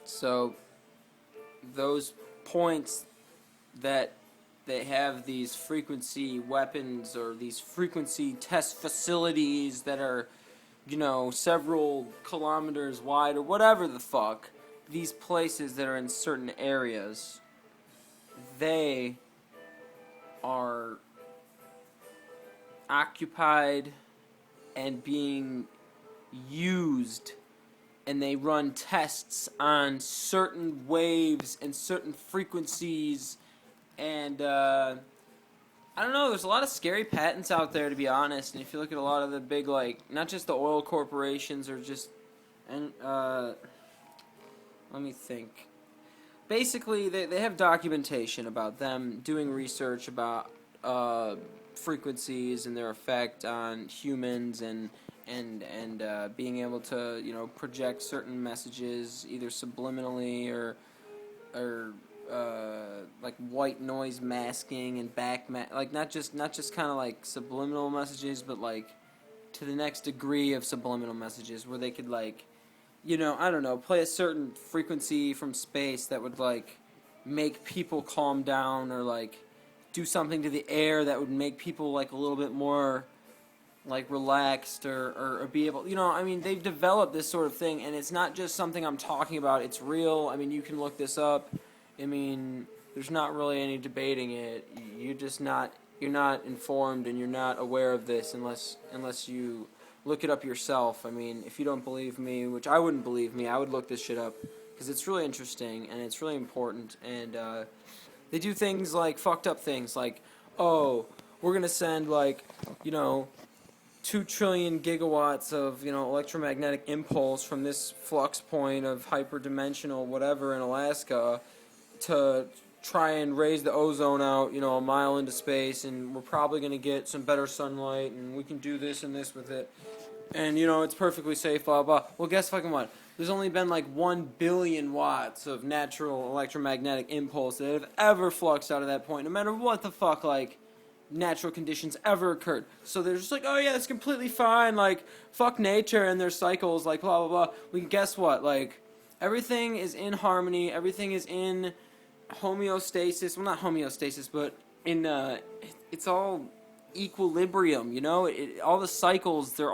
So those points that they have these frequency weapons or these frequency test facilities that are, several kilometers wide or whatever the fuck, these places that are in certain areas, they are occupied and being used, and they run tests on certain waves and certain frequencies, and I don't know, there's a lot of scary patents out there, to be honest. And if you look at a lot of the big, not just the oil corporations or just, and let me think. Basically, they have documentation about them doing research about frequencies and their effect on humans, and being able to project certain messages either subliminally or like white noise masking and not just kind of like subliminal messages, but like to the next degree of subliminal messages, where they could I don't know, play a certain frequency from space that would make people calm down, or do something to the air that would make people a little bit more relaxed, or be able, they've developed this sort of thing, and it's not just something I'm talking about, it's real. You can look this up. There's not really any debating it. You're not informed, and you're not aware of this unless you look it up yourself. If you don't believe me, which I wouldn't believe me, I would look this shit up, because it's really interesting and it's really important. And they do things fucked up things, oh, we're gonna send 2 trillion gigawatts of electromagnetic impulse from this flux point of hyperdimensional whatever in Alaska to try and raise the ozone out, a mile into space, and we're probably going to get some better sunlight, and we can do this and this with it, and it's perfectly safe, blah blah. Well, guess fucking what? There's only been 1 billion watts of natural electromagnetic impulse that have ever fluxed out of that point, no matter what the fuck natural conditions ever occurred. So they're just oh yeah, it's completely fine, fuck nature and their cycles, blah blah blah. Well, guess what? Everything is in harmony, everything is in homeostasis. Well, not homeostasis, but in it's all equilibrium. All the cycles, they're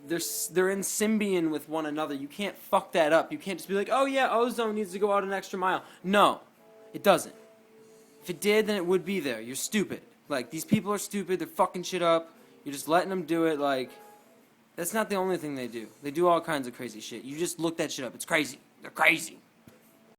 in symbiont with one another. You can't fuck that up. You can't just be oh yeah, ozone needs to go out an extra mile. No, it doesn't. If it did, then it would be there. You're stupid. These people are stupid. They're fucking shit up. You're just letting them do it. That's not the only thing they do. They do all kinds of crazy shit. You just look that shit up. It's crazy. They're crazy.